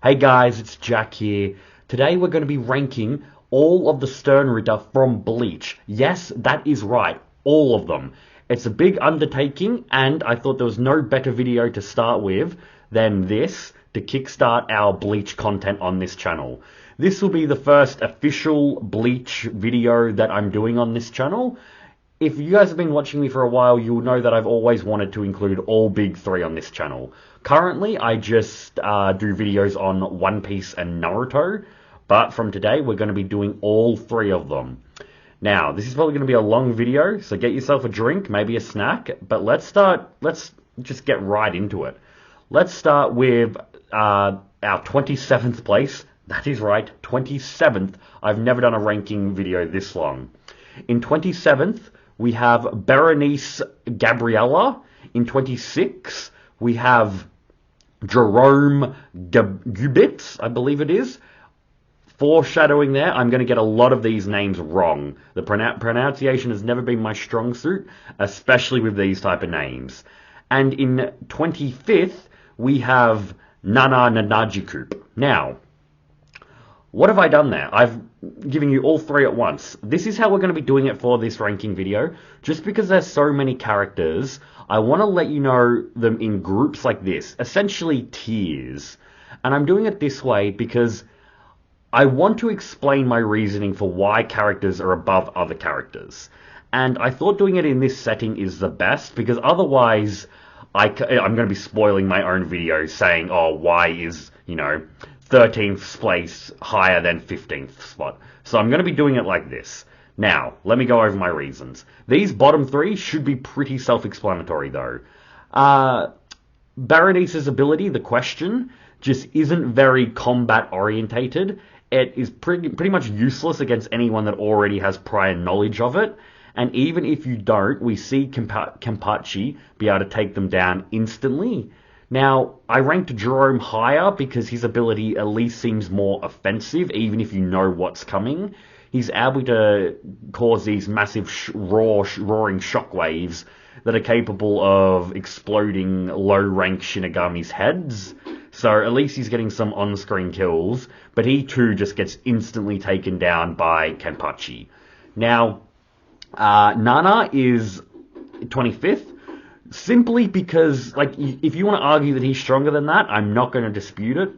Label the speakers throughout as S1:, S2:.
S1: Hey guys, it's Jack here. Today we're going to be ranking all of the Sternritter from Bleach. Yes, that is right, all of them. It's a big undertaking, and I thought there was no better video to start with than this to kickstart our Bleach content on this channel. This will be the first official Bleach video that I'm doing on this channel. If you guys have been watching me for a while, you'll know that I've always wanted to include all big three on this channel. Currently, I just do videos on One Piece and Naruto, but from today, we're going to be doing all three of them. Now, this is probably going to be a long video, so get yourself a drink, maybe a snack, but let's just get right into it. Let's start with our 27th place. That is right, 27th. I've never done a ranking video this long. In 27th, we have Berenice Gabriella. In 26, we have Jerome Gubitz, I believe it is. Foreshadowing there, I'm going to get a lot of these names wrong. The pronunciation has never been my strong suit, especially with these type of names. And in 25th, we have Nana Nanajikoop. Now, what have I done there? I've given you all three at once. This is how we're going to be doing it for this ranking video. Just because there's so many characters, I want to let you know them in groups like this, essentially tiers. And I'm doing it this way because I want to explain my reasoning for why characters are above other characters. And I thought doing it in this setting is the best, because otherwise I'm going to be spoiling my own video saying, oh, why is, 13th place higher than 15th spot. So I'm going to be doing it like this. Now, let me go over my reasons. These bottom three should be pretty self-explanatory though. Berenice's ability, the question, just isn't very combat orientated. It is pretty much useless against anyone that already has prior knowledge of it. And even if you don't, we see Kenpachi be able to take them down instantly. Now, I ranked Jerome higher because his ability at least seems more offensive, even if you know what's coming. He's able to cause these massive roaring shockwaves that are capable of exploding low-rank Shinigami's heads. So at least he's getting some on-screen kills, but he too just gets instantly taken down by Kenpachi. Now, Nana is 25th. Simply because, if you want to argue that he's stronger than that, I'm not going to dispute it.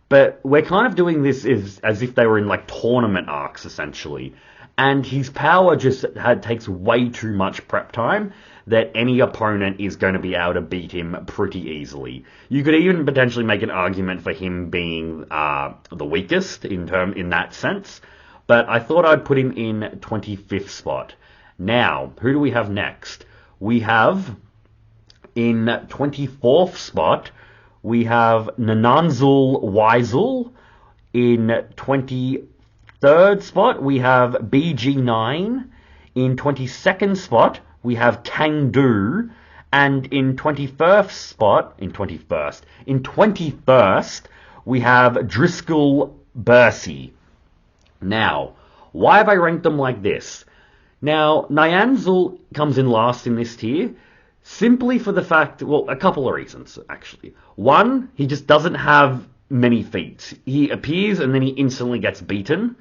S1: But we're kind of doing this as if they were in, tournament arcs, essentially. And his power just takes way too much prep time that any opponent is going to be able to beat him pretty easily. You could even potentially make an argument for him being the weakest in that sense. But I thought I'd put him in 25th spot. Now, who do we have next? We have... In 24th spot, we have Nananzul Weisel. In 23rd spot, we have BG9. In 22nd spot, we have Kangdu. And in 21st, we have Driscoll Berci. Now, why have I ranked them like this? Now, Nyanzul comes in last in this tier. Simply for the fact, a couple of reasons, actually. One, he just doesn't have many feats. He appears and then he instantly gets beaten.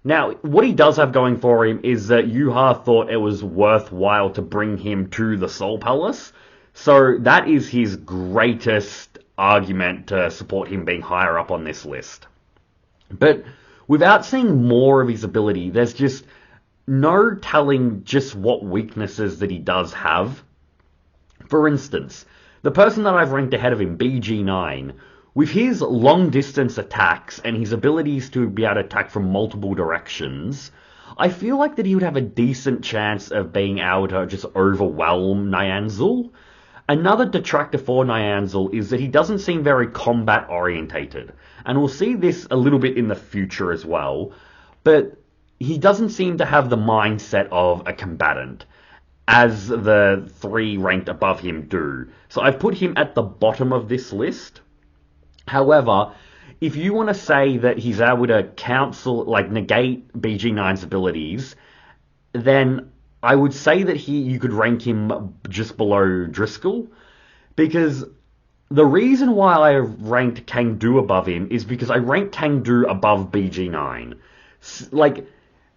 S1: Now, what he does have going for him is that Yuha thought it was worthwhile to bring him to the Soul Palace. So that is his greatest argument to support him being higher up on this list. But without seeing more of his ability, there's just no telling just what weaknesses that he does have. For instance, the person that I've ranked ahead of him, BG9, with his long-distance attacks and his abilities to be able to attack from multiple directions, I feel like that he would have a decent chance of being able to just overwhelm Nyanzul. Another detractor for Nyanzul is that he doesn't seem very combat-orientated, and we'll see this a little bit in the future as well, but he doesn't seem to have the mindset of a combatant, as the three ranked above him do. So I've put him at the bottom of this list. However, if you want to say that he's able to negate BG9's abilities, then I would say that you could rank him just below Driscoll, because the reason why I ranked Kangdu above him is because I ranked Kangdu above BG9. Like,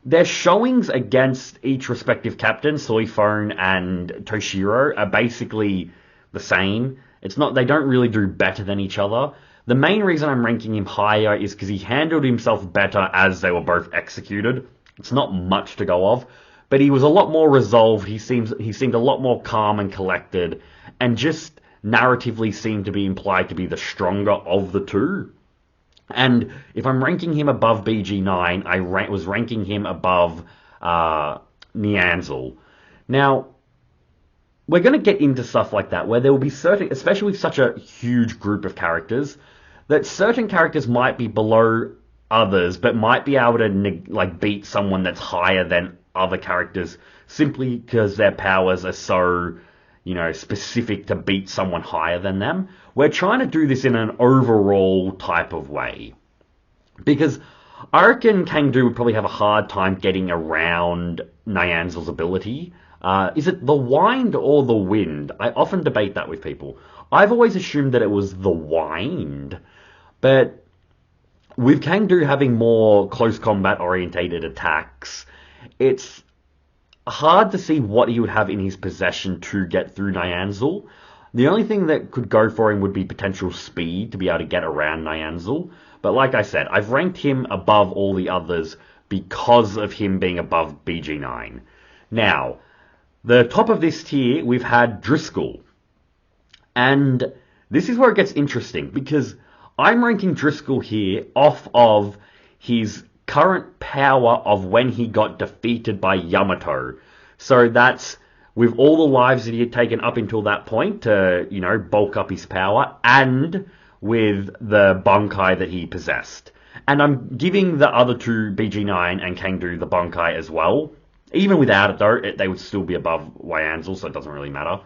S1: their showings against each respective captain, Soifone and Toshiro, are basically the same. It's not, they don't really do better than each other. The main reason I'm ranking him higher is because he handled himself better as they were both executed. It's not much to go off, but he was a lot more resolved. He seemed a lot more calm and collected, and just narratively seemed to be implied to be the stronger of the two. And if I'm ranking him above BG9, I was ranking him above Nianzal. Now, we're going to get into stuff like that, where there will be certain, especially with such a huge group of characters, that certain characters might be below others, but might be able to like beat someone that's higher than other characters simply because their powers are so, specific to beat someone higher than them. We're trying to do this in an overall type of way. Because I reckon Kangdu would probably have a hard time getting around Nianzal's ability. Is it the wind or the wind? I often debate that with people. I've always assumed that it was the wind. But with Kangdu having more close combat orientated attacks, it's hard to see what he would have in his possession to get through Nianzal. The only thing that could go for him would be potential speed to be able to get around Nianzal. But like I said, I've ranked him above all the others because of him being above BG9. Now, the top of this tier, we've had Driscoll. And this is where it gets interesting, because I'm ranking Driscoll here off of his current power of when he got defeated by Yamato. So that's with all the lives that he had taken up until that point to, bulk up his power, and with the Bankai that he possessed. And I'm giving the other two, BG9 and Kangdu, the Bankai as well. Even without it, though, they would still be above Nianzal, so it doesn't really matter.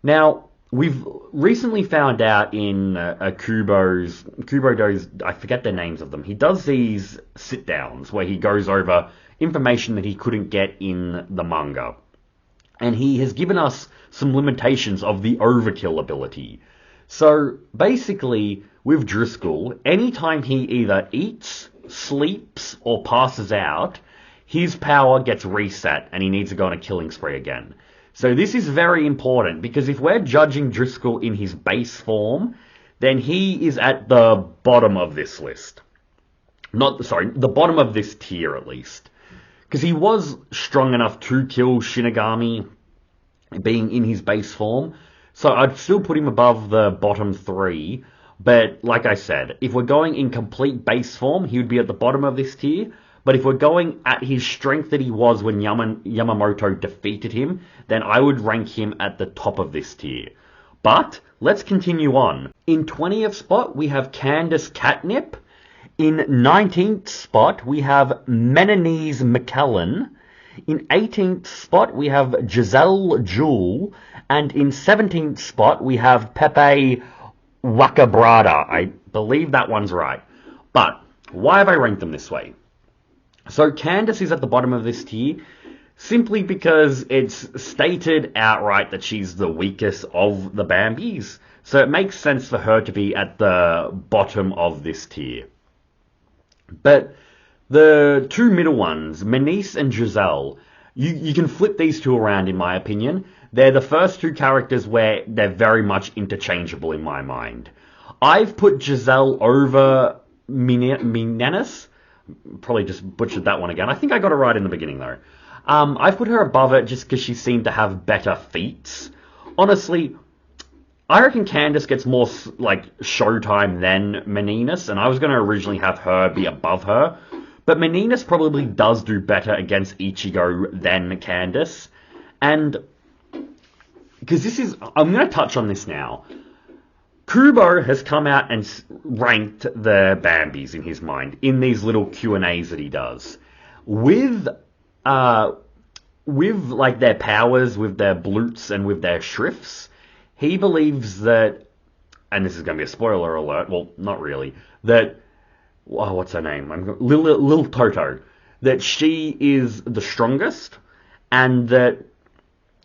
S1: Now, we've recently found out in Kubo does, I forget the names of them, he does these sit-downs where he goes over information that he couldn't get in the manga. And he has given us some limitations of the overkill ability. So, basically, with Driscoll, anytime he either eats, sleeps, or passes out, his power gets reset and he needs to go on a killing spree again. So this is very important, because if we're judging Driscoll in his base form, then he is at the bottom of this list. The bottom of this tier at least. Because he was strong enough to kill Shinigami being in his base form. So I'd still put him above the bottom three. But like I said, if we're going in complete base form, he would be at the bottom of this tier. But if we're going at his strength that he was when Yamamoto defeated him, then I would rank him at the top of this tier. But let's continue on. In 20th spot, we have Candace Catnip. In 19th spot, we have Menonese McKellen. In 18th spot, we have Giselle Jewel. And in 17th spot, we have Pepe Wakabrada. I believe that one's right. But why have I ranked them this way? So Candace is at the bottom of this tier simply because it's stated outright that she's the weakest of the Bambies. So it makes sense for her to be at the bottom of this tier. But the two middle ones, Menise and Giselle, you can flip these two around in my opinion. They're the first two characters where they're very much interchangeable in my mind. I've put Giselle over Minanis. Probably just butchered that one again. I think I got it right in the beginning though. I've put her above it just because she seemed to have better feats. Honestly, I reckon Candace gets more like showtime than Meninas, and I was going to originally have her be above her. But Meninas probably does do better against Ichigo than Candace. And because I'm going to touch on this now. Kubo has come out and ranked the Bambies in his mind in these little Q&As that he does. With like their powers, with their blutes and with their shrifts, he believes that, and this is going to be a spoiler alert, well, not really, that, what's her name? Lil Toto, that she is the strongest and that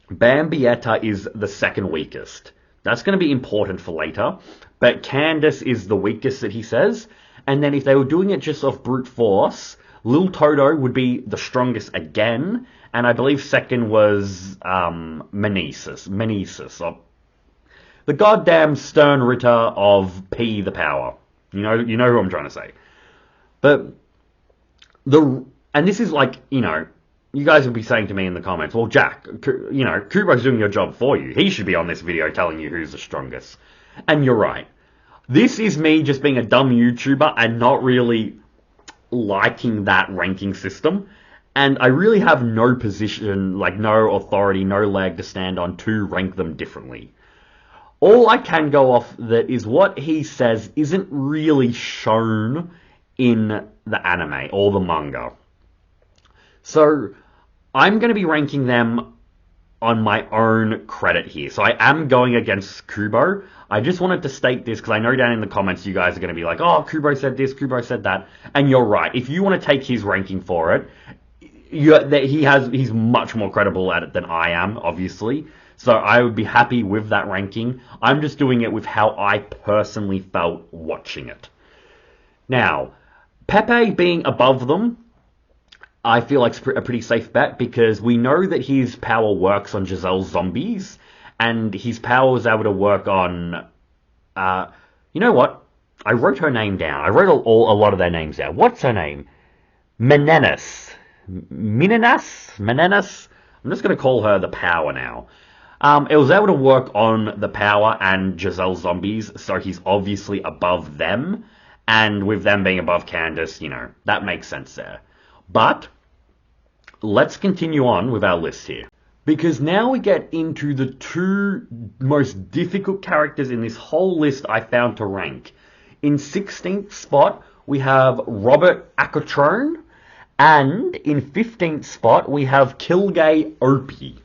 S1: Bambietta is the second weakest. That's going to be important for later. But Candace is the weakest that he says. And then if they were doing it just off brute force, Lil Toto would be the strongest again. And I believe second was Menesis. The goddamn Sternritter of P the Power. You know who I'm trying to say. But and this is like, you guys would be saying to me in the comments, well, Jack, Kubo's doing your job for you. He should be on this video telling you who's the strongest. And you're right. This is me just being a dumb YouTuber and not really liking that ranking system. And I really have no position, like no authority, no leg to stand on to rank them differently. All I can go off that is what he says isn't really shown in the anime or the manga. So I'm going to be ranking them on my own credit here. So I am going against Kubo. I just wanted to state this because I know down in the comments you guys are going to be like, oh, Kubo said this, Kubo said that. And you're right. If you want to take his ranking for it, he's much more credible at it than I am, obviously. So I would be happy with that ranking. I'm just doing it with how I personally felt watching it. Now, Pepe being above them, I feel like it's a pretty safe bet because we know that his power works on Giselle's zombies, and his power was able to work on, you know what? I wrote her name down. I wrote a lot of their names down. What's her name? Menenas. Menenas? I'm just going to call her the power now. It was able to work on the power and Giselle's zombies, so he's obviously above them. And with them being above Candace, that makes sense there. But let's continue on with our list here. Because now we get into the two most difficult characters in this whole list I found to rank. In 16th spot, we have Robert Acatron. And in 15th spot, we have Kilgay Opie.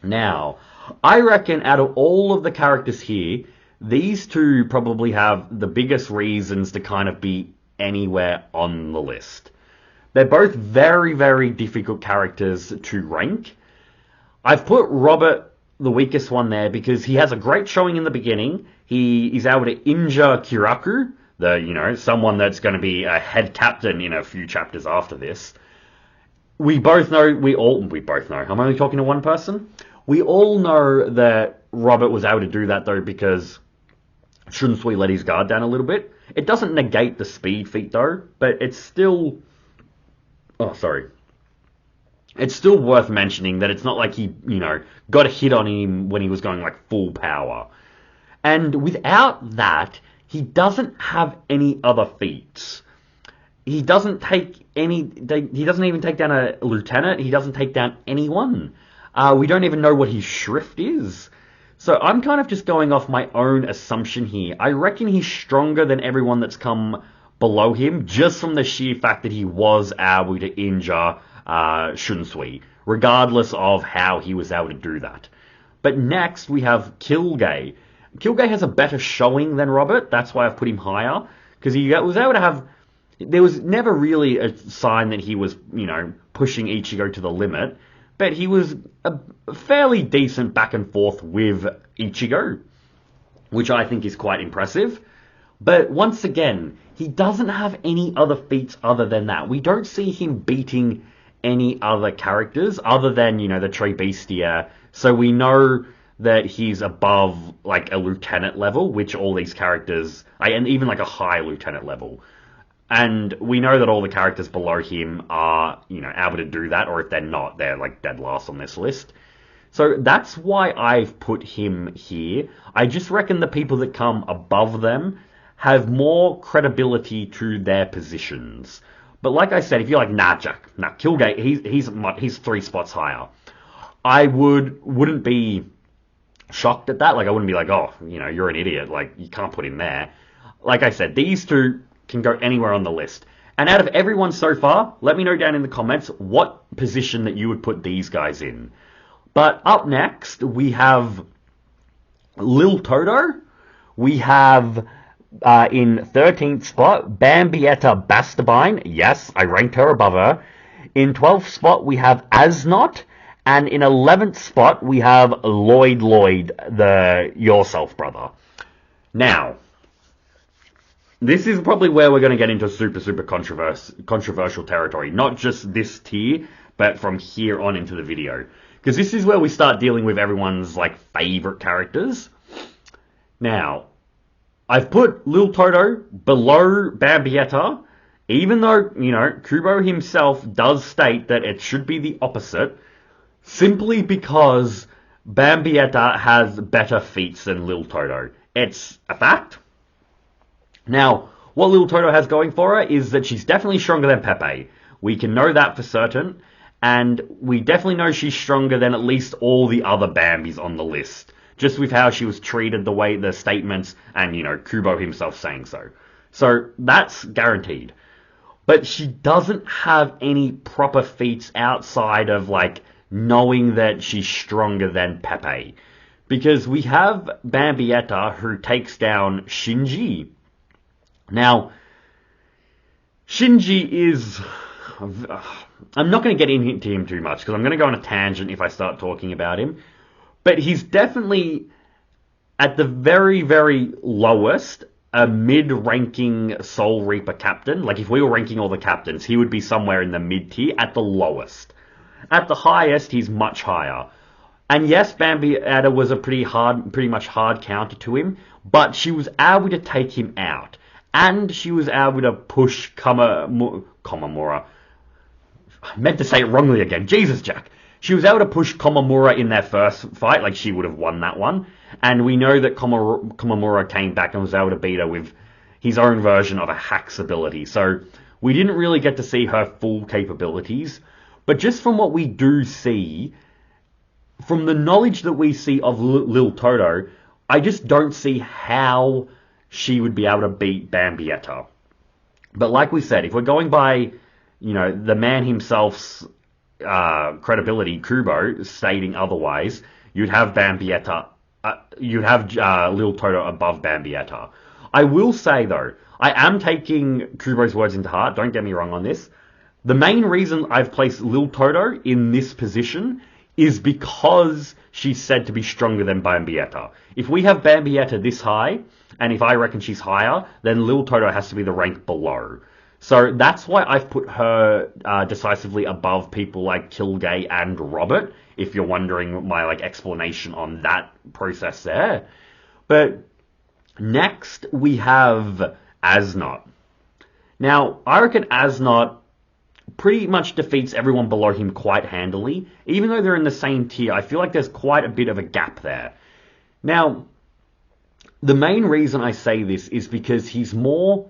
S1: Now, I reckon out of all of the characters here, these two probably have the biggest reasons to kind of be anywhere on the list. They're both very, very difficult characters to rank. I've put Robert, the weakest one, there because he has a great showing in the beginning. He is able to injure Kiraku, someone that's going to be a head captain in a few chapters after this. We both know, I'm only talking to one person. We all know that Robert was able to do that though because shouldn't we let his guard down a little bit? It doesn't negate the speed feat though, but it's still... It's still worth mentioning that it's not like he, got a hit on him when he was going like full power. And without that, he doesn't have any other feats. He doesn't even take down a lieutenant. He doesn't take down anyone. We don't even know what his shrift is. So I'm kind of just going off my own assumption here. I reckon he's stronger than everyone that's come below him, just from the sheer fact that he was able to injure Shunsui, regardless of how he was able to do that. But next we have Kilgay. Kilgay has a better showing than Robert. That's why I've put him higher, because he was able to have... There was never really a sign that he was, pushing Ichigo to the limit, but he was a fairly decent back and forth with Ichigo, which I think is quite impressive. But once again, he doesn't have any other feats other than that. We don't see him beating any other characters other than, the Tree Bestia. So we know that he's above, like, a lieutenant level, which all these characters... and even, like, a high lieutenant level. And we know that all the characters below him are, able to do that, or if they're not, they're, like, dead last on this list. So that's why I've put him here. I just reckon the people that come above them have more credibility to their positions. But like I said, if you're like, Jack, Kilgay, he's 3 spots higher. I wouldn't be shocked at that. Like, I wouldn't be like, oh, you're an idiot. Like, you can't put him there. Like I said, these two can go anywhere on the list. And out of everyone so far, let me know down in the comments what position that you would put these guys in. But up next, we have Lil Toto. We have, in 13th spot, Bambietta Bastabine. Yes, I ranked her above her. In 12th spot, we have Asnot. And in 11th spot, we have Lloyd, the Yourself brother. Now, this is probably where we're going to get into super controversial territory. Not just this tier, but from here on into the video. Because this is where we start dealing with everyone's, like, favorite characters. Now, I've put Lil Toto below Bambietta, even though, you know, Kubo himself does state that it should be the opposite, simply because Bambietta has better feats than Lil Toto. It's a fact. Now, what Lil Toto has going for her is that she's definitely stronger than Pepe. We can know that for certain, and we definitely know she's stronger than at least all the other Bambis on the list. Just with how she was treated, the way the statements, and, you know, Kubo himself saying so. So, that's guaranteed. But she doesn't have any proper feats outside of, like, knowing that she's stronger than Pepe. Because we have Bambietta, who takes down Shinji. Now, Shinji is... I'm not going to get into him too much, because I'm going to go on a tangent if I start talking about him. But he's definitely, at the very, very lowest, a mid-ranking Soul Reaper captain. Like, if we were ranking all the captains, he would be somewhere in the mid-tier, at the lowest. At the highest, he's much higher. And yes, Bambietta was a pretty much hard counter to him, but she was able to take him out. And she was able to push Komamura. I meant to say it wrongly again. Jesus, Jack. She was able to push Komamura in their first fight, like she would have won that one. And we know that Komamura came back and was able to beat her with his own version of a Hack's ability. So we didn't really get to see her full capabilities. But just from what we do see, from the knowledge that we see of Lil Toto, I just don't see how she would be able to beat Bambietta. But like we said, if we're going by, you know, the man himself's credibility, Kubo, stating otherwise, you'd have Bambietta, you'd have Lil Toto above Bambietta. I will say, though, I am taking Kubo's words into heart, don't get me wrong on this. The main reason I've placed Lil Toto in this position is because she's said to be stronger than Bambietta. If we have Bambietta this high, and if I reckon she's higher, then Lil Toto has to be the rank below. So that's why I've put her decisively above people like Kilgay and Robert, if you're wondering my like explanation on that process there. But next we have Asnot. Now, I reckon Asnot pretty much defeats everyone below him quite handily. Even though they're in the same tier, I feel like there's quite a bit of a gap there. Now, the main reason I say this is because he's not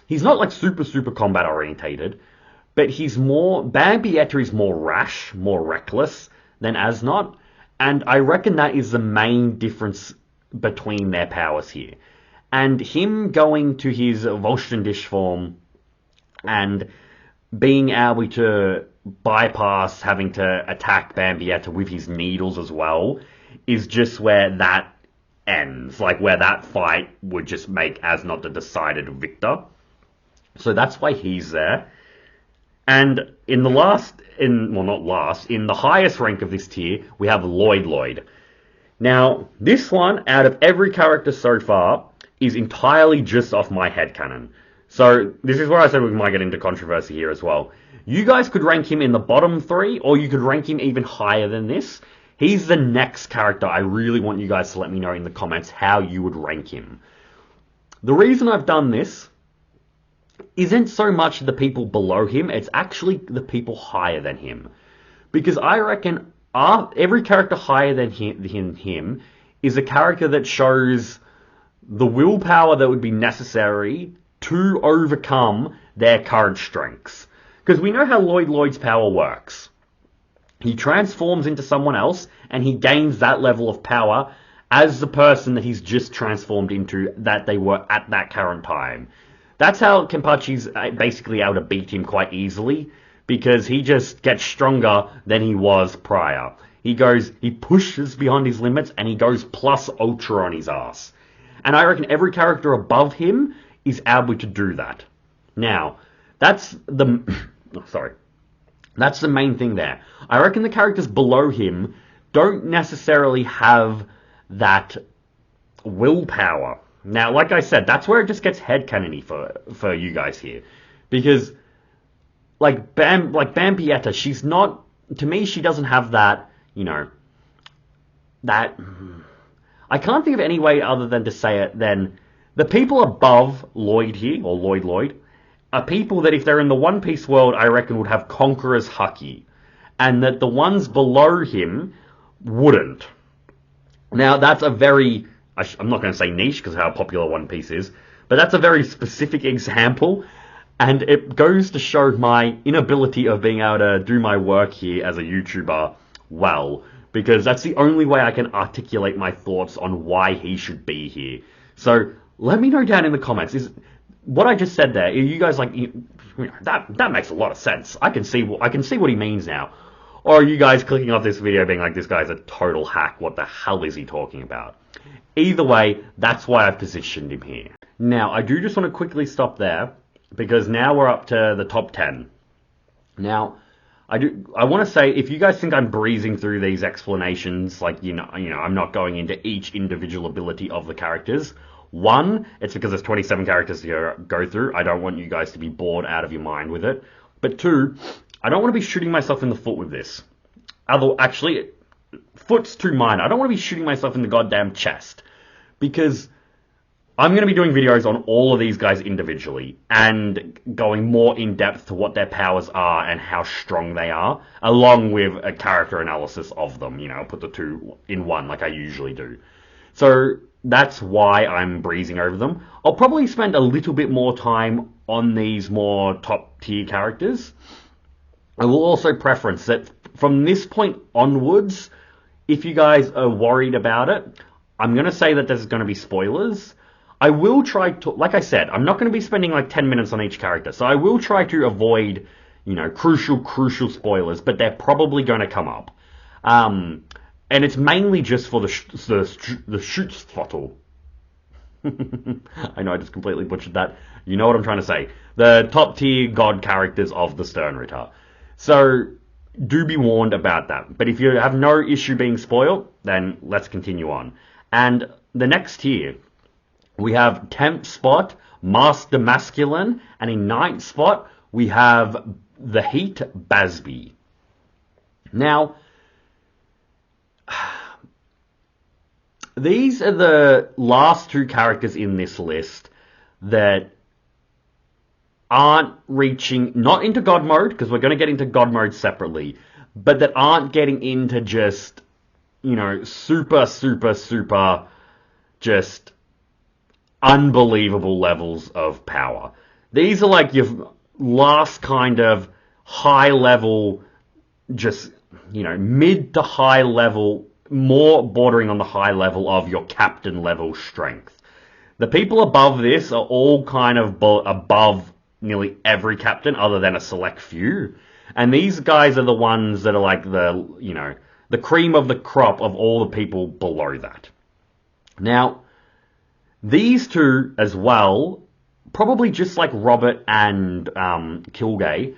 S1: like super combat orientated, but Bambietta is more rash, more reckless than Asnot, and I reckon that is the main difference between their powers here. And him going to his Volstendish form and being able to bypass having to attack Bambietta with his needles as well is just where that ends. Like, where that fight would just make Asnot the decided victor. So that's why he's there. And in the in the highest rank of this tier, we have Lloyd. Now, this one, out of every character so far, is entirely just off my headcanon. So, this is where I said we might get into controversy here as well. You guys could rank him in the bottom 3, or you could rank him even higher than this. He's the next character I really want you guys to let me know in the comments how you would rank him. The reason I've done this isn't so much the people below him, it's actually the people higher than him. Because I reckon every character higher than him is a character that shows the willpower that would be necessary to overcome their current strengths. Because we know how Lloyd's power works. He transforms into someone else, and he gains that level of power as the person that he's just transformed into that they were at that current time. That's how Kenpachi's basically able to beat him quite easily, because he just gets stronger than he was prior. He pushes beyond his limits, and he goes plus ultra on his ass. And I reckon every character above him is able to do that. Now, that's That's the main thing there. I reckon the characters below him don't necessarily have that willpower. Now, like I said, that's where it just gets headcanony for you guys here. Because like Bambietta, she's not, to me, she doesn't have that, that, I can't think of any way other than to say it than the people above Lloyd here, or Lloyd, are people that if they're in the One Piece world, I reckon would have Conqueror's Haki. And that the ones below him wouldn't. Now, that's a very, I'm not going to say niche because of how popular One Piece is, but that's a very specific example, and it goes to show my inability of being able to do my work here as a YouTuber well, because that's the only way I can articulate my thoughts on why he should be here. So, let me know down in the comments, is what I just said there, are you guys like, that makes a lot of sense. I can see what he means now. Or are you guys clicking off this video being like, this guy's a total hack, what the hell is he talking about? Either way, that's why I've positioned him here. Now, I do just want to quickly stop there, because now we're up to the top 10. Now, I want to say, if you guys think I'm breezing through these explanations, like, I'm not going into each individual ability of the characters. One, it's because there's 27 characters to go through. I don't want you guys to be bored out of your mind with it. But two, I don't want to be shooting myself in the foot with this. Actually, foot's too minor. I don't want to be shooting myself in the goddamn chest. Because I'm going to be doing videos on all of these guys individually and going more in depth to what their powers are and how strong they are, along with a character analysis of them. I'll put the two in one like I usually do. So that's why I'm breezing over them. I'll probably spend a little bit more time on these more top tier characters. I will also preference that from this point onwards, if you guys are worried about it, I'm going to say that there's going to be spoilers. I will try to, like I said, I'm not going to be spending like 10 minutes on each character, so I will try to avoid, crucial spoilers, but they're probably going to come up. And it's mainly just for the Schutzviertel. I know I just completely butchered that. You know what I'm trying to say. The top tier god characters of the Sternritter. So, do be warned about that. But if you have no issue being spoiled, then let's continue on. And the next tier, we have 10th spot, Master Masculine, and in 9th spot, we have the Heat Basby. Now, these are the last two characters in this list that aren't reaching, not into God mode, because we're going to get into God mode separately, but that aren't getting into just, super, just unbelievable levels of power. These are like your last kind of high level, just, mid to high level, more bordering on the high level of your captain level strength. The people above this are all kind of above nearly every captain other than a select few. And these guys are the ones that are like the cream of the crop of all the people below that. Now, these two as well, probably just like Robert and Kilgay,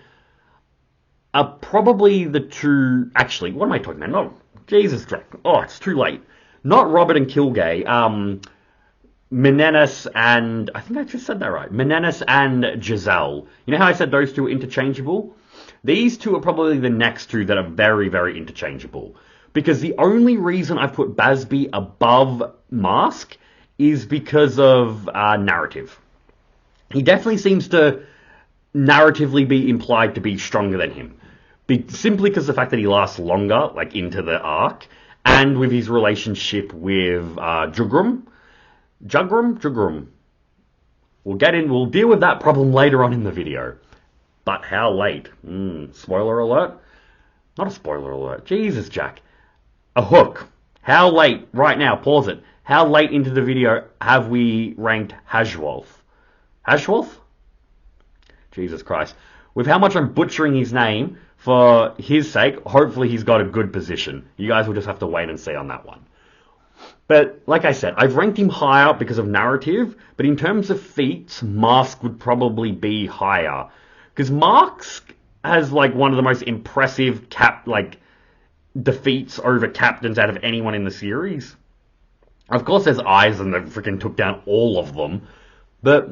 S1: are probably the two, actually, what am I talking about? No, Jesus Christ. Oh, it's too late. Not Robert and Kilgay, Menenis and, I think I just said that right, Menenis and Giselle. You know how I said those two are interchangeable? These two are probably the next two that are very, very interchangeable. Because the only reason I put Basby above Mask is because of narrative. He definitely seems to narratively be implied to be stronger than him. Simply because of the fact that he lasts longer, like into the arc, and with his relationship with Jugrum. Jugrum. We'll deal with that problem later on in the video. But how late? Spoiler alert? Not a spoiler alert. Jesus, Jack. A hook. How late? Right now, pause it. How late into the video have we ranked Hajwolf? Hajwolf? Jesus Christ. With how much I'm butchering his name, for his sake, hopefully he's got a good position. You guys will just have to wait and see on that one. But, like I said, I've ranked him higher because of narrative, but in terms of feats, Mask would probably be higher. Because Mask has like one of the most impressive defeats over captains out of anyone in the series. Of course, there's eyes and they freaking took down all of them, but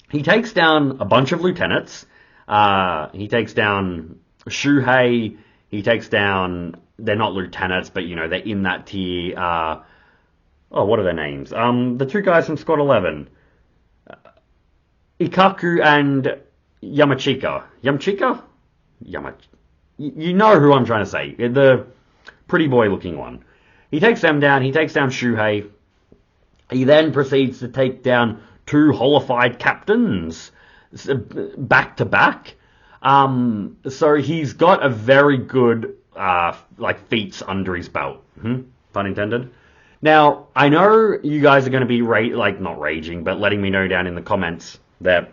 S1: he takes down a bunch of lieutenants. He takes down Shuhei. He takes down. They're not lieutenants, but they're in that tier. What are their names? The two guys from Squad 11, Ikaku and Yamachika. You know who I'm trying to say. The pretty boy looking one. He takes them down. He takes down Shuhei. He then proceeds to take down two holified captains back to back. So he's got a very good feats under his belt. Pun intended. Now, I know you guys are going to be not raging, but letting me know down in the comments that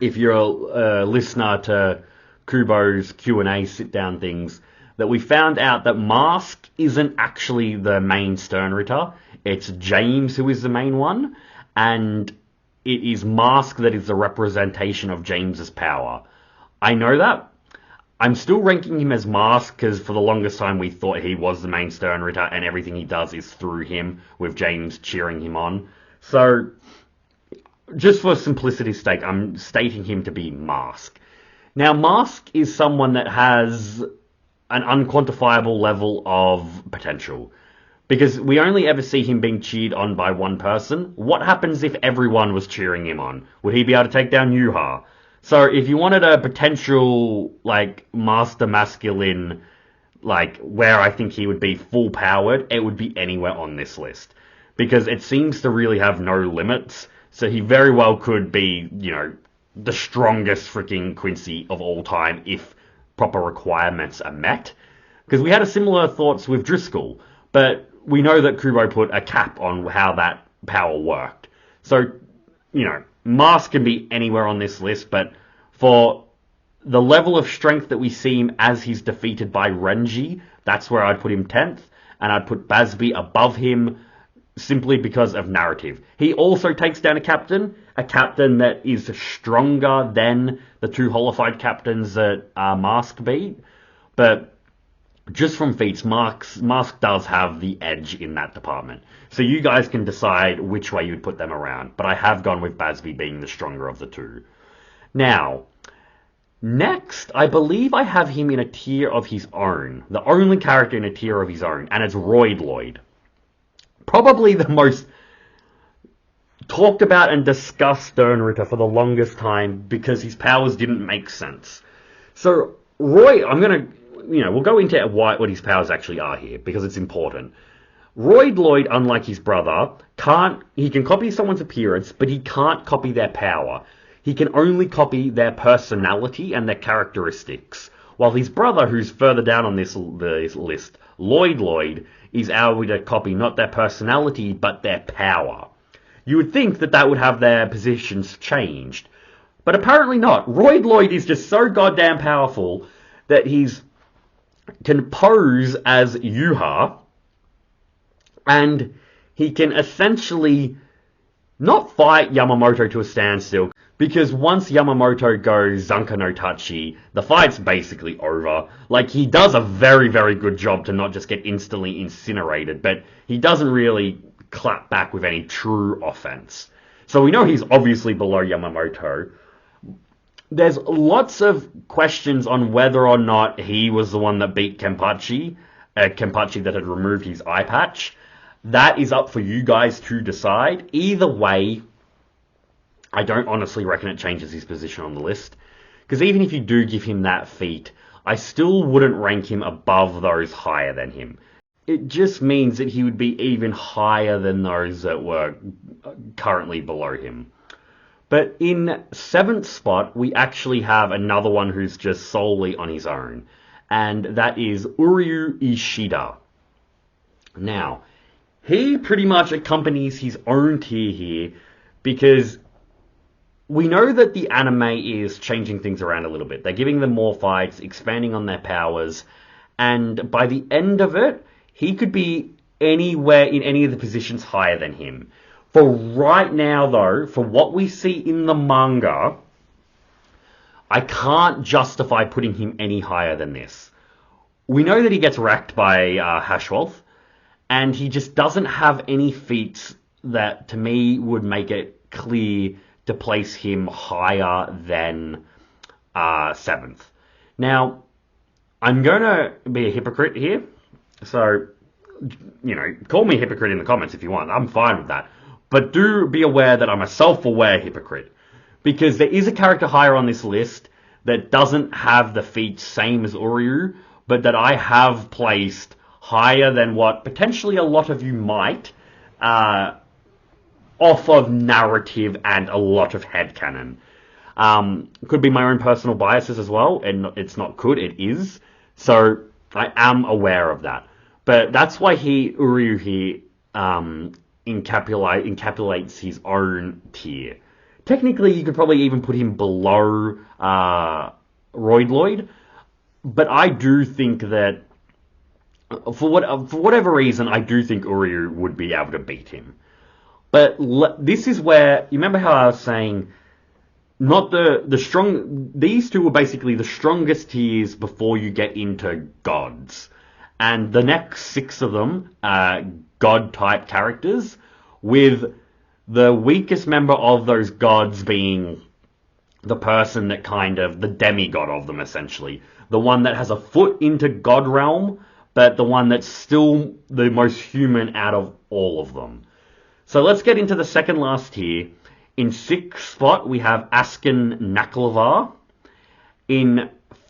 S1: if you're a listener to Kubo's Q&A sit-down things, that we found out that Mask isn't actually the main Sternritter. It's James who is the main one, and it is Mask that is the representation of James's power. I know that. I'm still ranking him as Mask because for the longest time we thought he was the main Sternritter and everything he does is through him, with James cheering him on. So, just for simplicity's sake, I'm stating him to be Mask. Now, Mask is someone that has an unquantifiable level of potential, because we only ever see him being cheered on by one person. What happens if everyone was cheering him on? Would he be able to take down Yuha? So if you wanted a potential, master masculine, where I think he would be full powered, it would be anywhere on this list. Because it seems to really have no limits, so he very well could be, the strongest freaking Quincy of all time if proper requirements are met. Because we had a similar thoughts with Driscoll, but we know that Kubo put a cap on how that power worked. So, Mask can be anywhere on this list, but for the level of strength that we see him as he's defeated by Renji, that's where I'd put him 10th, and I'd put Bazby above him simply because of narrative. He also takes down a captain that is stronger than the two holified captains that Mask beat, but just from feats, Mask does have the edge in that department. So you guys can decide which way you'd put them around, but I have gone with Bazby being the stronger of the two. Now, next, I believe I have him in a tier of his own. The only character in a tier of his own, and it's Lloyd. Probably the most talked about and discussed Sternritter for the longest time because his powers didn't make sense. So, we'll go into what his powers actually are here because it's important. Lloyd, unlike his brother, he can copy someone's appearance, but he can't copy their power. He can only copy their personality and their characteristics. While his brother, who's further down on this list, Lloyd, is able to copy not their personality, but their power. You would think that would have their positions changed. But apparently not. Lloyd is just so goddamn powerful that can pose as Yuha, and he can essentially not fight Yamamoto to a standstill, because once Yamamoto goes Zanka no Tachi, the fight's basically over. He does a very, very good job to not just get instantly incinerated, but he doesn't really clap back with any true offense. So we know he's obviously below Yamamoto. There's lots of questions on whether or not he was the one that beat Kenpachi that had removed his eye patch. That is up for you guys to decide. Either way, I don't honestly reckon it changes his position on the list. Because even if you do give him that feat, I still wouldn't rank him above those higher than him. It just means that he would be even higher than those that were currently below him. But in 7th spot, we actually have another one who's just solely on his own. And that is Uryu Ishida. Now, he pretty much accompanies his own tier here because we know that the anime is changing things around a little bit. They're giving them more fights, expanding on their powers, and by the end of it, he could be anywhere in any of the positions higher than him. For right now, though, for what we see in the manga, I can't justify putting him any higher than this. We know that he gets wrecked by Hashwolf, and he just doesn't have any feats that, to me, would make it clear to place him higher than 7th. Now, I'm going to be a hypocrite here, so, call me a hypocrite in the comments if you want. I'm fine with that. But do be aware that I'm a self-aware hypocrite, because there is a character higher on this list that doesn't have the feats same as Uryu, but that I have placed higher than what potentially a lot of you might, off of narrative and a lot of headcanon. Could be my own personal biases as well, and it's not could, it is. So I am aware of that. But that's why Uryu here encapsulates his own tier. Technically, you could probably even put him below Roidloid, but I do think that for whatever reason, I do think Uryu would be able to beat him. But this is where, you remember how I was saying, not the strong, these two were basically the strongest tiers before you get into gods. And the next 6 of them are god-type characters, with the weakest member of those gods being the person that the demigod of them, essentially. The one that has a foot into god realm, but the one that's still the most human out of all of them. So let's get into the second last tier. In 6th spot, we have Asken Naklavar. In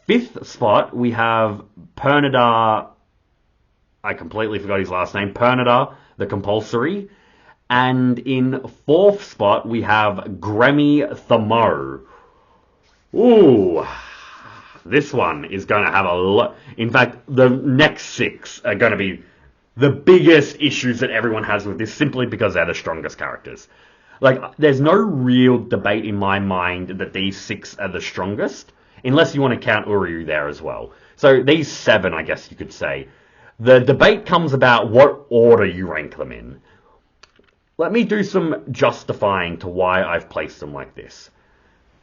S1: 5th spot, we have Pernadar, I completely forgot his last name, Pernadar the Compulsory. And in 4th spot, we have Gremmy Thamo. Ooh, this one is going to have a lot. In fact, the next 6 are going to be the biggest issues that everyone has with this, simply because they're the strongest characters. Like, there's no real debate in my mind that these 6 are the strongest, unless you want to count Uryu there as well. So these 7, I guess you could say. The debate comes about what order you rank them in. Let me do some justifying to why I've placed them like this.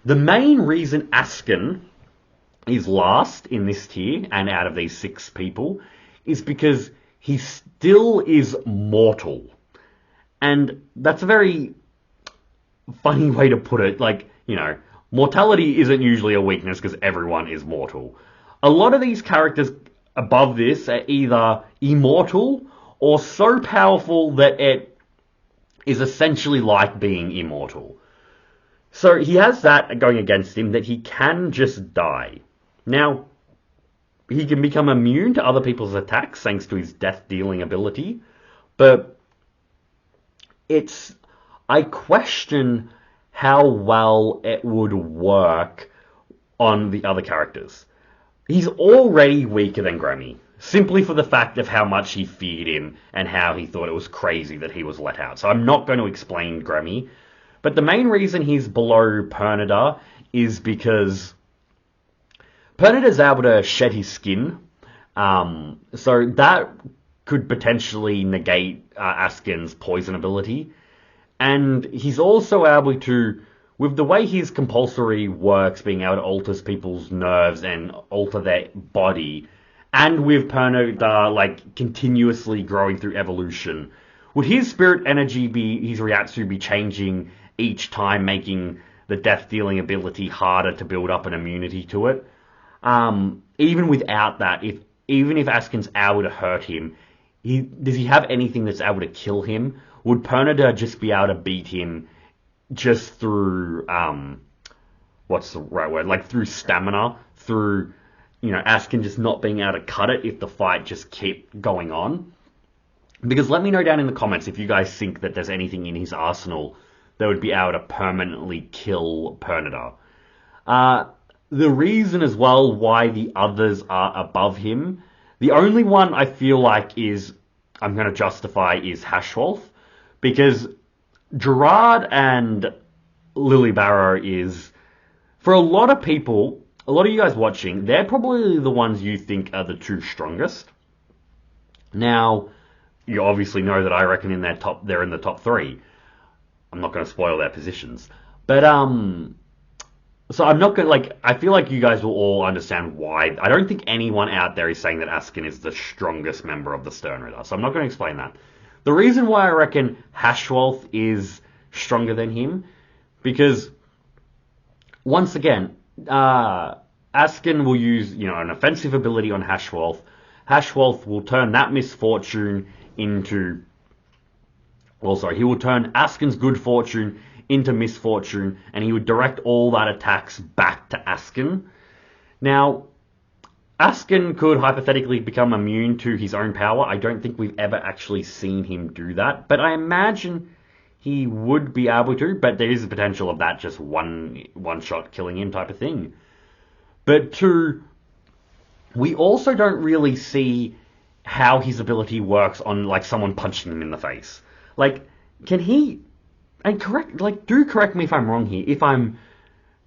S1: The main reason Asken is last in this tier, and out of these 6 people, is because he still is mortal. And that's a very funny way to put it. Like, mortality isn't usually a weakness because everyone is mortal. A lot of these characters above this are either immortal or so powerful that it is essentially like being immortal. So he has that going against him, that he can just die. Now, he can become immune to other people's attacks thanks to his death-dealing ability, but I question how well it would work on the other characters. He's already weaker than Gremmy, simply for the fact of how much he feared him and how he thought it was crazy that he was let out. So I'm not going to explain Gremmy, but the main reason he's below Pernadar is because Pernadar's able to shed his skin, so that could potentially negate Asken's poison ability. And he's also able to, with the way his compulsory works, being able to alter people's nerves and alter their body, and with Pernadar continuously growing through evolution, would his spirit energy his Ryatsu be changing each time, making the death-dealing ability harder to build up an immunity to it? Even without that, even if Asken's able to hurt him, does he have anything that's able to kill him? Would Pernadar just be able to beat him just through, what's the right word? Through stamina, through, Asken just not being able to cut it if the fight just kept going on? Because let me know down in the comments if you guys think that there's anything in his arsenal that would be able to permanently kill Pernadar. The reason as well why the others are above him, the only one I feel like I'm going to justify is Hashwolf, because Gerard and Lily Barrow is, for a lot of people, a lot of you guys watching, they're probably the ones you think are the 2 strongest. Now, you obviously know that I reckon they're in the top 3. I'm not going to spoil their positions. But, So I'm not gonna like. I feel like you guys will all understand why. I don't think anyone out there is saying that Askin is the strongest member of the Sternritter. So I'm not going to explain that. The reason why I reckon Hashwolf is stronger than him, because once again, Askin will use an offensive ability on Hashwolf. Hashwolf will turn that misfortune into well, sorry, he will turn Askin's good fortune into misfortune, and he would direct all that attacks back to Askin. Now, Askin could hypothetically become immune to his own power. I don't think we've ever actually seen him do that, but I imagine he would be able to, but there is the potential of that just one shot killing him type of thing. But two, we also don't really see how his ability works on like someone punching him in the face. Like, can he? And do correct me if I'm wrong here, if I'm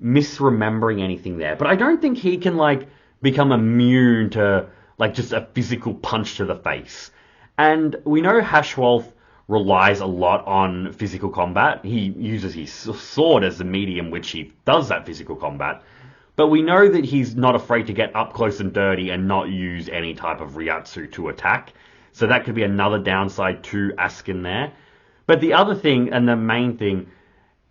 S1: misremembering anything there. But I don't think he can like become immune to like just a physical punch to the face. And we know Hashwolf relies a lot on physical combat. He uses his sword as the medium which he does that physical combat. But we know that he's not afraid to get up close and dirty and not use any type of Ryatsu to attack. So that could be another downside to Askin there. But the other thing, and the main thing,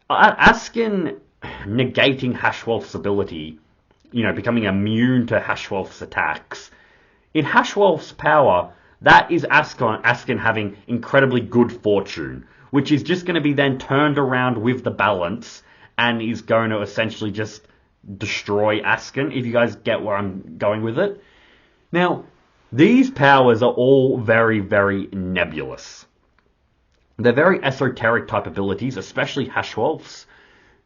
S1: Askin negating Hashwolf's ability, becoming immune to Hashwolf's attacks. In Hashwolf's power, that is Askin having incredibly good fortune, which is just going to be then turned around with the balance and is going to essentially just destroy Askin, if you guys get where I'm going with it. Now, these powers are all very, very nebulous. They're very esoteric type abilities, especially Hashwolf's.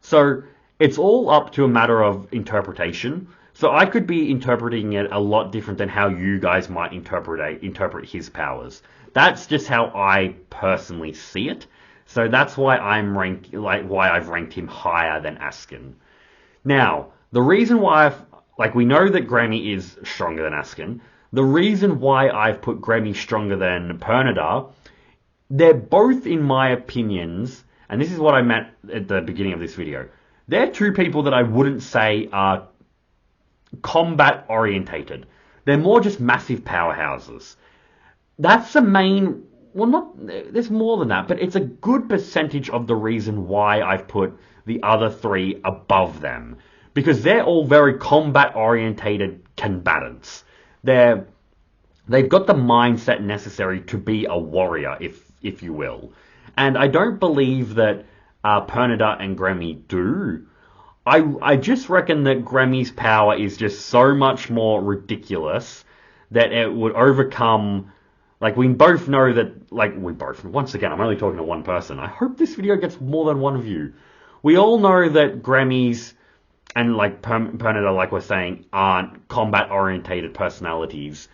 S1: So it's all up to a matter of interpretation. So I could be interpreting it a lot different than how you guys might interpret his powers. That's just how I personally see it. So that's why why I've ranked him higher than Askin. Now, the reason why we know that Grammy is stronger than Askin. The reason why I've put Grammy stronger than Pernodar, they're both, in my opinions, and this is what I meant at the beginning of this video, they're two people that I wouldn't say are combat orientated. They're more just massive powerhouses. That's the main, well, not, there's more than that, but it's a good percentage of the reason why I've put the other three above them. Because they're all very combat orientated combatants. They've got the mindset necessary to be a warrior, if you will. And I don't believe that Pernodar and Grammy do. I just reckon that Grammy's power is just so much more ridiculous that it would overcome. Like, we both know that, once again, I'm only talking to one person. I hope this video gets more than one view. We all know that Grammys and, Pernodar, like we're saying, aren't combat-orientated personalities.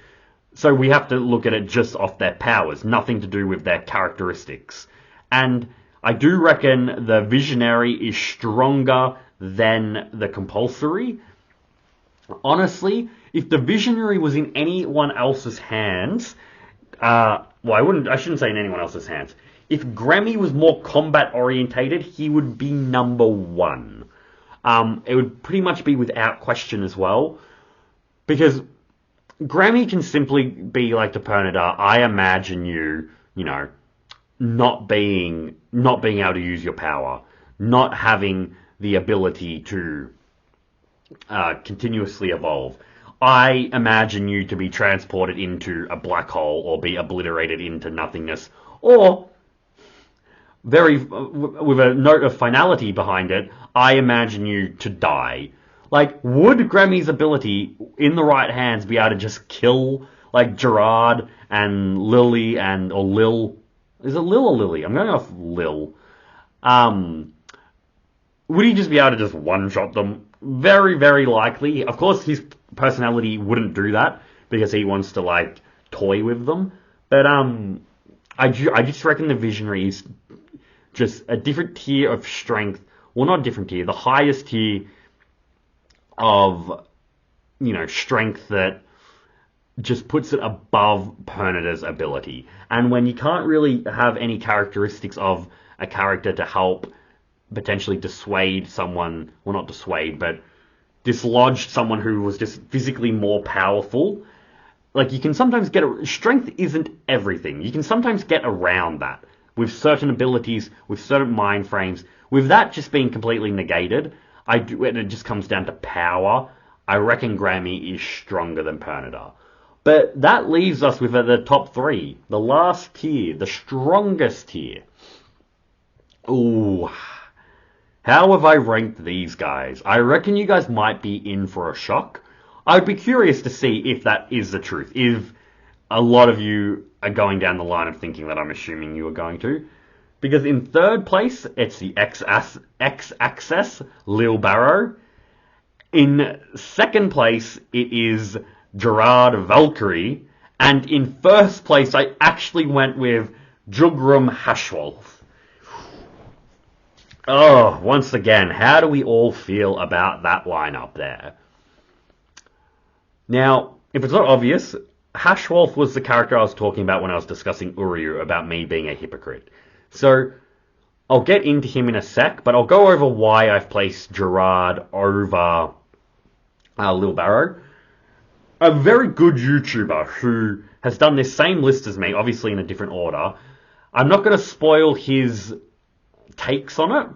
S1: So we have to look at it just off their powers, nothing to do with their characteristics. And I do reckon the Visionary is stronger than the Compulsory. Honestly, if the Visionary was in anyone else's hands, I shouldn't say in anyone else's hands. If Grammy was more combat orientated, he would be number one. It would pretty much be without question as well, because Grammy can simply be like the Pernodar. I imagine you not being able to use your power, not having the ability to continuously evolve. I imagine you to be transported into a black hole or be obliterated into nothingness, or with a note of finality behind it, I imagine you to die. Would Grammy's ability, in the right hands, be able to just kill, Gerard and Lily or Lil? Is it Lil or Lily? I'm going off Lil. Would he just be able to just one-shot them? Very, very likely. Of course, his personality wouldn't do that, because he wants to, toy with them. But, I just reckon the Visionary is just a different tier of strength. Well, not a different tier. The highest tier of, strength that just puts it above Pernodar's ability. And when you can't really have any characteristics of a character to help potentially dissuade someone, well, not dissuade, but dislodge someone who was just physically more powerful. Like, you can sometimes strength isn't everything. You can sometimes get around that with certain abilities, with certain mind frames. With that just being completely negated, and it just comes down to power. I reckon Grammy is stronger than Pernida. But that leaves us with the top three, the last tier, the strongest tier. Ooh, how have I ranked these guys? I reckon you guys might be in for a shock. I'd be curious to see if that is the truth. If a lot of you are going down the line of thinking that I'm assuming you are going to. Because in third place, it's the X-Access, Lil Barrow. In second place, it is Gerard Valkyrie. And in first place, I actually went with Jugrum Hashwolf. Oh, once again, how do we all feel about that lineup there? Now, if it's not obvious, Hashwolf was the character I was talking about when I was discussing Uryu about me being a hypocrite. So, I'll get into him in a sec, but I'll go over why I've placed Gerard over Lil Barrow. A very good YouTuber who has done this same list as me, obviously in a different order. I'm not going to spoil his takes on it,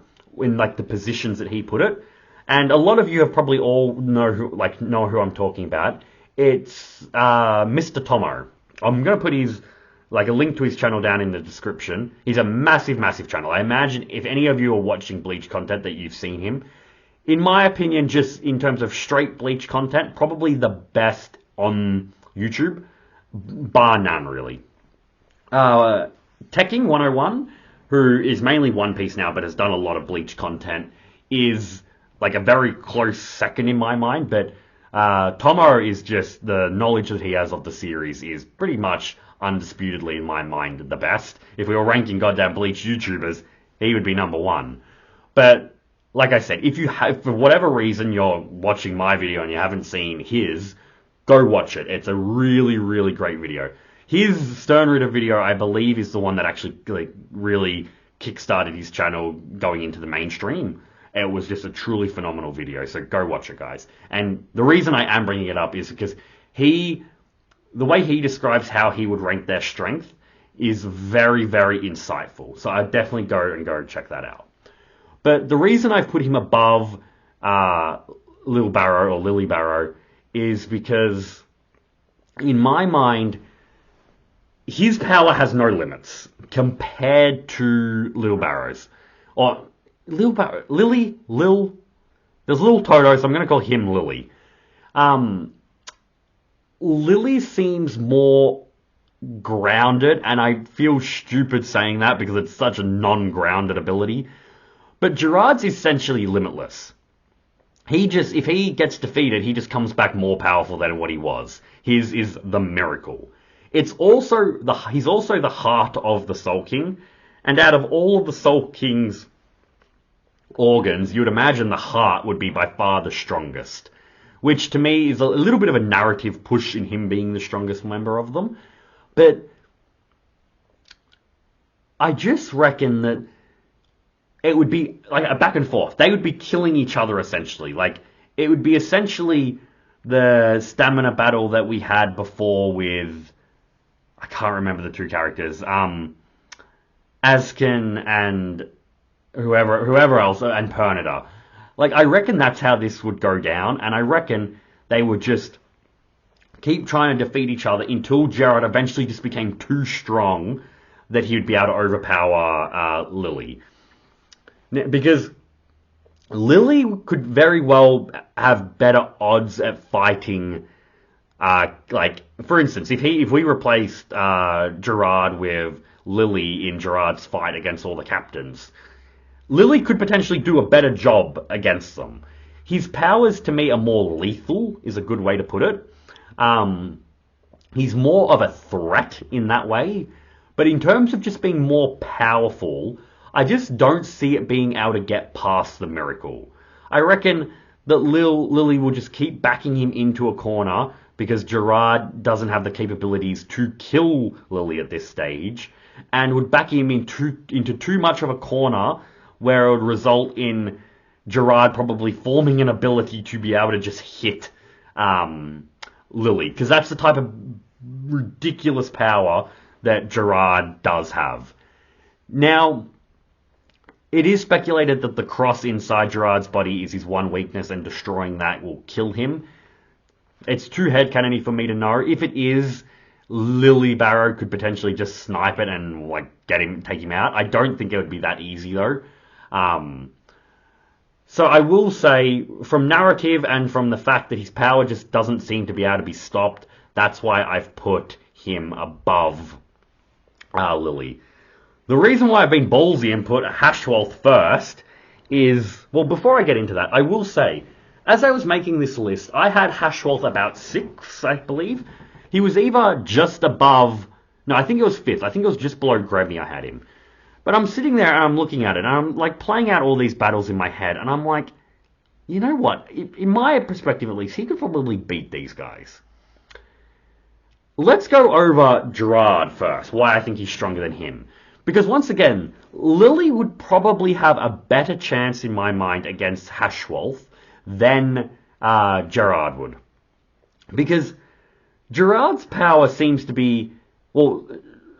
S1: in like the positions that he put it. And a lot of you have probably all know who I'm talking about. It's Mr. Tomo. I'm gonna put his a link to his channel down in the description. He's a massive, massive channel. I imagine if any of you are watching Bleach content that you've seen him. In my opinion, just in terms of straight Bleach content, probably the best on YouTube, bar none really. Teching 101, who is mainly One Piece now but has done a lot of Bleach content, is like a very close second in my mind, but Tomo is just, the knowledge that he has of the series is pretty much undisputedly in my mind the best. If we were ranking goddamn Bleach YouTubers, he would be number one. But like I said, if you have, for whatever reason you're watching my video and you haven't seen his, go watch it. It's a really, really great video. His Sternritter video, I believe, is the one that actually really kickstarted his channel going into the mainstream. It was just a truly phenomenal video, so go watch it, guys. And the reason I am bringing it up is because the way he describes how he would rank their strength is very, very insightful. So I'd definitely go check that out. But the reason I've put him above Lil Barrow or Lily Barrow is because, in my mind, his power has no limits compared to Lil Barrow's. Or Lil Barrow, Lily, there's Lil Toto, so I'm going to call him Lily. Lily seems more grounded, and I feel stupid saying that because it's such a non-grounded ability. But Gerard's essentially limitless. If he gets defeated, he just comes back more powerful than what he was. His is the miracle. He's also the heart of the Soul King, and out of all of the Soul King's organs, you would imagine the heart would be by far the strongest, which to me is a little bit of a narrative push in him being the strongest member of them. But I just reckon that it would be like a back and forth. They would be killing each other essentially. Like, it would be essentially the stamina battle that we had before with, I can't remember the two characters, Askin and whoever else, and Pernida. Like, I reckon that's how this would go down, and I reckon they would just keep trying to defeat each other until Gerard eventually just became too strong that he would be able to overpower Lily. Because Lily could very well have better odds at fighting. For instance, if we replaced Gerard with Lily in Gerard's fight against all the captains, Lily could potentially do a better job against them. His powers, to me, are more lethal, is a good way to put it. He's more of a threat in that way. But in terms of just being more powerful, I just don't see it being able to get past the miracle. I reckon that Lily will just keep backing him into a corner because Gerard doesn't have the capabilities to kill Lily at this stage, and would back him into too much of a corner where it would result in Gerard probably forming an ability to be able to just hit Lily, because that's the type of ridiculous power that Gerard does have. Now, it is speculated that the cross inside Gerard's body is his one weakness, and destroying that will kill him. It's too headcanony for me to know. If it is, Lily Barrow could potentially just snipe it and like take him out. I don't think it would be that easy though. So I will say, from narrative and from the fact that his power just doesn't seem to be able to be stopped, that's why I've put him above Lily. The reason why I've been ballsy and put Hashwolf first is, well, before I get into that, I will say, as I was making this list, I had Hashwolf about 6, I believe. He was either just above, no, I think it was 5th. I think it was just below Grevny I had him. But I'm sitting there and I'm looking at it, and I'm like playing out all these battles in my head, and I'm like, you know what? In my perspective at least, he could probably beat these guys. Let's go over Gerard first, why I think he's stronger than him. Because once again, Lily would probably have a better chance in my mind against Hashwolf than Gerard would. Because Gerard's power seems to be, well,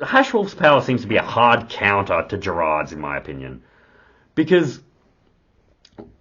S1: Hashwolf's power seems to be a hard counter to Gerard's, in my opinion. Because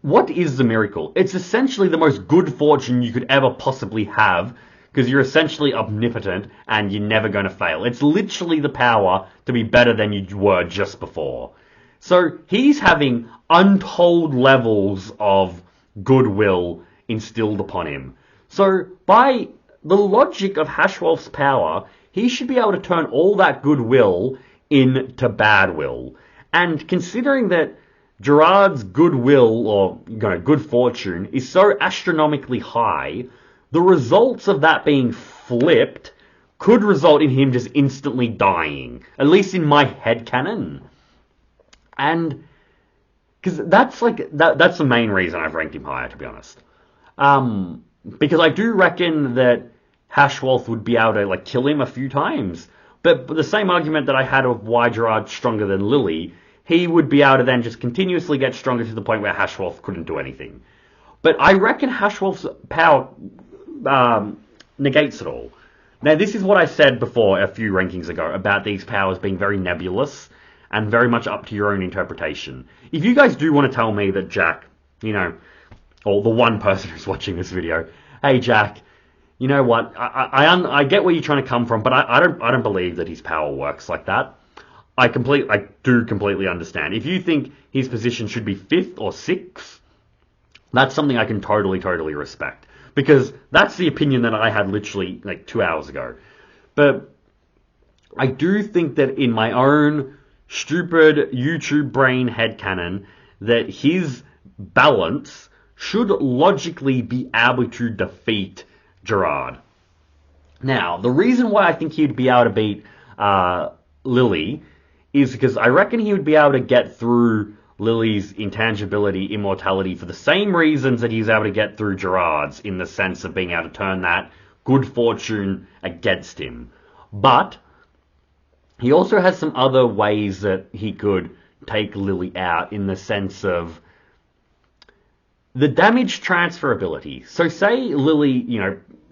S1: what is the miracle? It's essentially the most good fortune you could ever possibly have, because you're essentially omnipotent and you're never going to fail. It's literally the power to be better than you were just before. So he's having untold levels of goodwill instilled upon him. So by the logic of Hashwolf's power, he should be able to turn all that goodwill into bad will. And considering that Gerard's goodwill, or good fortune, is so astronomically high, the results of that being flipped could result in him just instantly dying. At least in my headcanon. And because that's that's the main reason I've ranked him higher, to be honest. Because I do reckon that Hashwolf would be able to kill him a few times. But the same argument that I had of why Gerard's stronger than Lily, he would be able to then just continuously get stronger to the point where Hashwolf couldn't do anything. But I reckon Hashwolf's power negates it all. Now, this is what I said before a few rankings ago about these powers being very nebulous and very much up to your own interpretation. If you guys do want to tell me that Jack, or the one person who's watching this video, hey Jack, you know what? I get where you're trying to come from, but I don't believe that his power works like that. I do completely understand. If you think his position should be 5th or 6th, that's something I can totally respect. Because that's the opinion that I had literally 2 hours ago. But I do think that in my own stupid YouTube brain headcanon, that his balance should logically be able to defeat Gerard. Now, the reason why I think he'd be able to beat Lily is because I reckon he would be able to get through Lily's intangibility, immortality, for the same reasons that he's able to get through Gerard's, in the sense of being able to turn that good fortune against him. But he also has some other ways that he could take Lily out, in the sense of the damage transferability. So say Lily,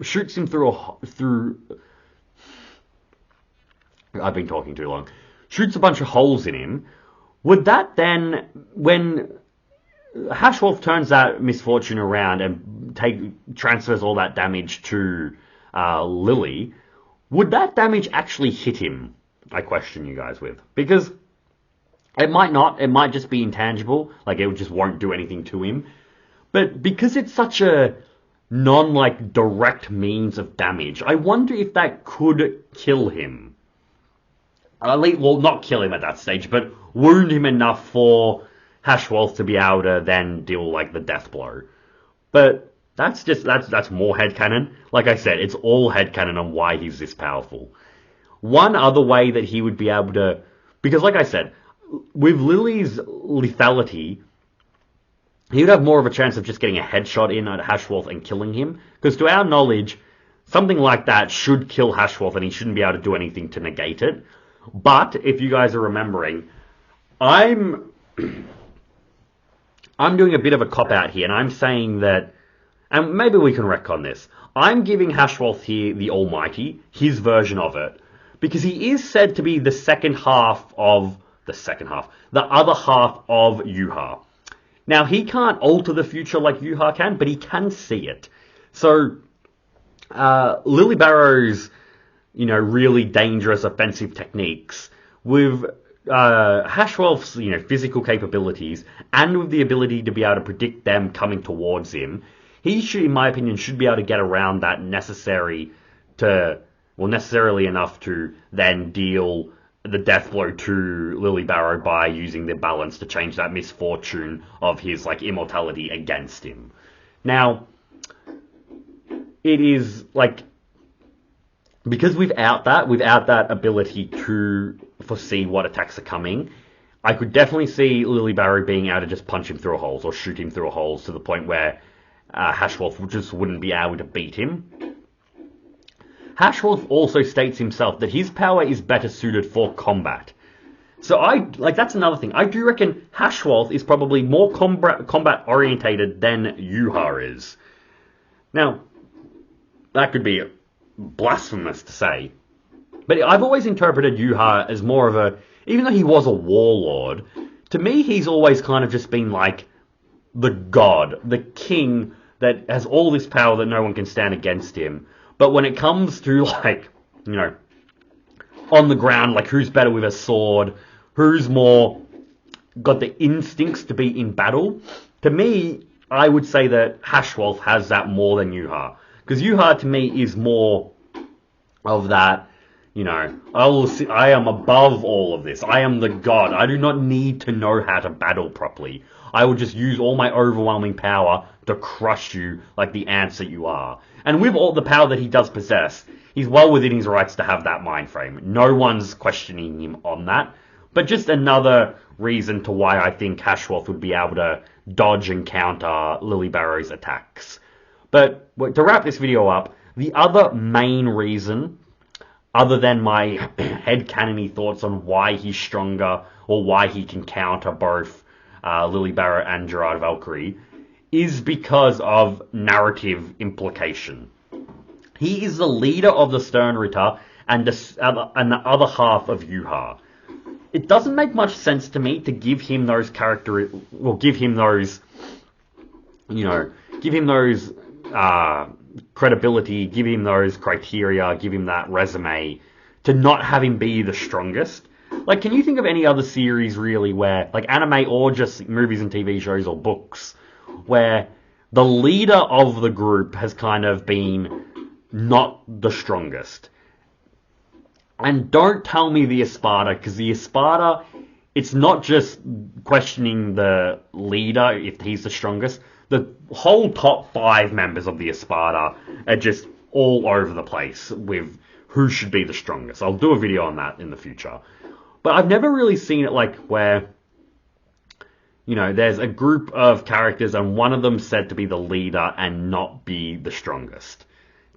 S1: shoots him through I've been talking too long. Shoots a bunch of holes in him. Would that then, when Hashwolf turns that misfortune around and transfers all that damage to Lily, would that damage actually hit him? I question you guys with. Because it might not. It might just be intangible. It just won't do anything to him. But because it's such a direct means of damage, I wonder if that could kill him. Well, not kill him at that stage, but wound him enough for Hashwolf to be able to then deal the death blow. But that's more headcanon. Like I said, it's all headcanon on why he's this powerful. One other way that he would be able to, because like I said, with Lily's lethality, he would have more of a chance of just getting a headshot in at Hashwolf and killing him. Because to our knowledge, something like that should kill Hashwolf and he shouldn't be able to do anything to negate it. But, if you guys are remembering, I'm I'm doing a bit of a cop-out here, and I'm saying that, and maybe we can retcon this. I'm giving Hashwolf here the Almighty, his version of it, because he is said to be the the other half of Yuha. Now, he can't alter the future like Yuha can, but he can see it. So, Lily Barrow's, really dangerous offensive techniques, with Hashwolf's, physical capabilities, and with the ability to be able to predict them coming towards him, he should, in my opinion, should be able to get around that necessarily enough to then deal the death blow to Lily Barrow by using the balance to change that misfortune of his immortality against him. Now, it is because without that ability to foresee what attacks are coming, I could definitely see Lily Barrow being able to just punch him through holes or shoot him through holes to the point where Hashwolf just wouldn't be able to beat him. Hashwolf also states himself that his power is better suited for combat. So that's another thing. I do reckon Hashwolf is probably more combat orientated than Yuha is. Now, that could be blasphemous to say, but I've always interpreted Yuha as more of a, even though he was a warlord, to me he's always kind of just been like the god, the king that has all this power that no one can stand against him. But when it comes to on the ground, who's better with a sword, who's more got the instincts to be in battle, to me, I would say that Hashwolf has that more than Yuha. Because Yuha, to me, is more of that, I am above all of this. I am the god. I do not need to know how to battle properly. I will just use all my overwhelming power to crush you like the ants that you are. And with all the power that he does possess, he's well within his rights to have that mind frame. No one's questioning him on that. But just another reason to why I think Hashwolf would be able to dodge and counter Lily Barrow's attacks. But to wrap this video up, the other main reason, other than my headcanony thoughts on why he's stronger or why he can counter both Lily Barrow and Gerard Valkyrie, is because of narrative implication. He is the leader of the Sternritter and the other half of Yuha. It doesn't make much sense to me to give him those credibility, give him those criteria, give him that resume, to not have him be the strongest. Can you think of any other series really where, anime or just movies and TV shows or books, where the leader of the group has kind of been not the strongest? And don't tell me the Espada, because the Espada, it's not just questioning the leader if he's the strongest. The whole top 5 members of the Espada are just all over the place with who should be the strongest. I'll do a video on that in the future. But I've never really seen it where, there's a group of characters and one of them said to be the leader and not be the strongest.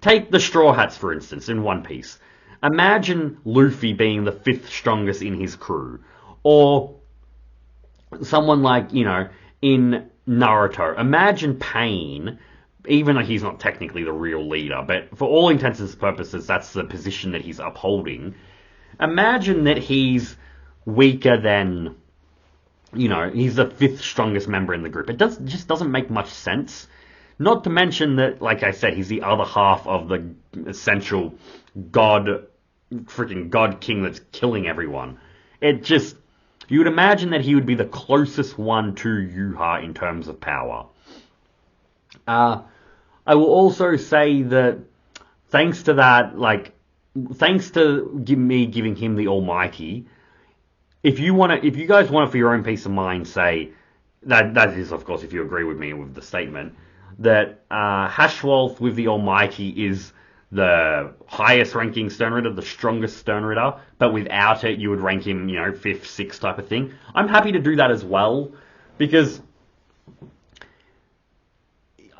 S1: Take the Straw Hats, for instance, in One Piece. Imagine Luffy being the 5th strongest in his crew. Or someone in Naruto. Imagine Pain, even though he's not technically the real leader, but for all intents and purposes, that's the position that he's upholding. Imagine that he's weaker than, he's the 5th strongest member in the group. It just doesn't make much sense. Not to mention that, like I said, he's the other half of the essential freaking god king that's killing everyone. You would imagine that he would be the closest one to Yuha in terms of power. I will also say that thanks to that, thanks to me giving him the Almighty, if you guys want it for your own peace of mind, say that is, of course, if you agree with me with the statement that Hashwolf with the Almighty is the highest ranking Sternritter, the strongest Sternritter, but without it you would rank him, 5th, 6th type of thing. I'm happy to do that as well, because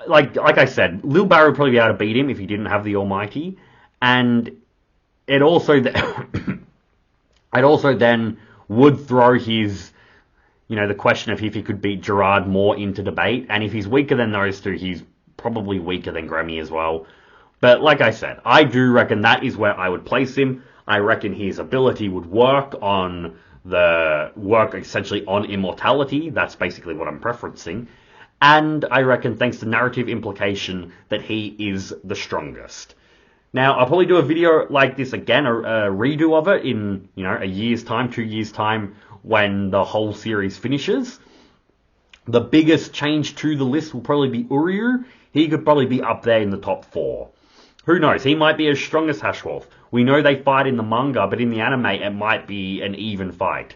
S1: like I said, Lil Barrow would probably be able to beat him if he didn't have the Almighty, and it also then would throw his you know, the question of if he could beat Gerard more into debate. And if he's weaker than those two, he's probably weaker than Grammy as well. But like I said, I do reckon that is where I would place him. I reckon his ability would work essentially on immortality. That's basically what I'm preferencing. And I reckon, thanks to narrative implication, that he is the strongest. Now, I'll probably do a video like this again, a redo of it in, you know, a year's time, 2 years' time, when the whole series finishes. The biggest change to the list will probably be Uryu. He could probably be up there in the top 4. Who knows? He might be as strong as Hashwolf. We know they fight in the manga, but in the anime, it might be an even fight.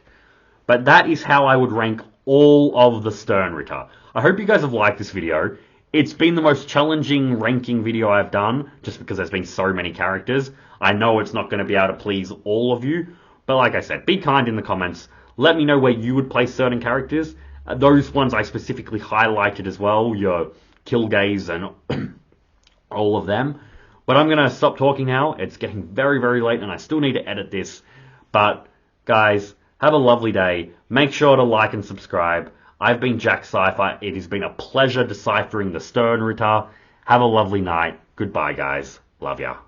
S1: But that is how I would rank all of the Sternritter. I hope you guys have liked this video. It's been the most challenging ranking video I've done, just because there's been so many characters. I know it's not going to be able to please all of you, but like I said, be kind in the comments. Let me know where you would place certain characters. Those ones I specifically highlighted as well, your Kilgaze and all of them. But I'm going to stop talking now. It's getting very, very late and I still need to edit this. But, guys, have a lovely day. Make sure to like and subscribe. I've been Jack Cypher. It has been a pleasure deciphering the Sternritter. Have a lovely night. Goodbye, guys. Love ya.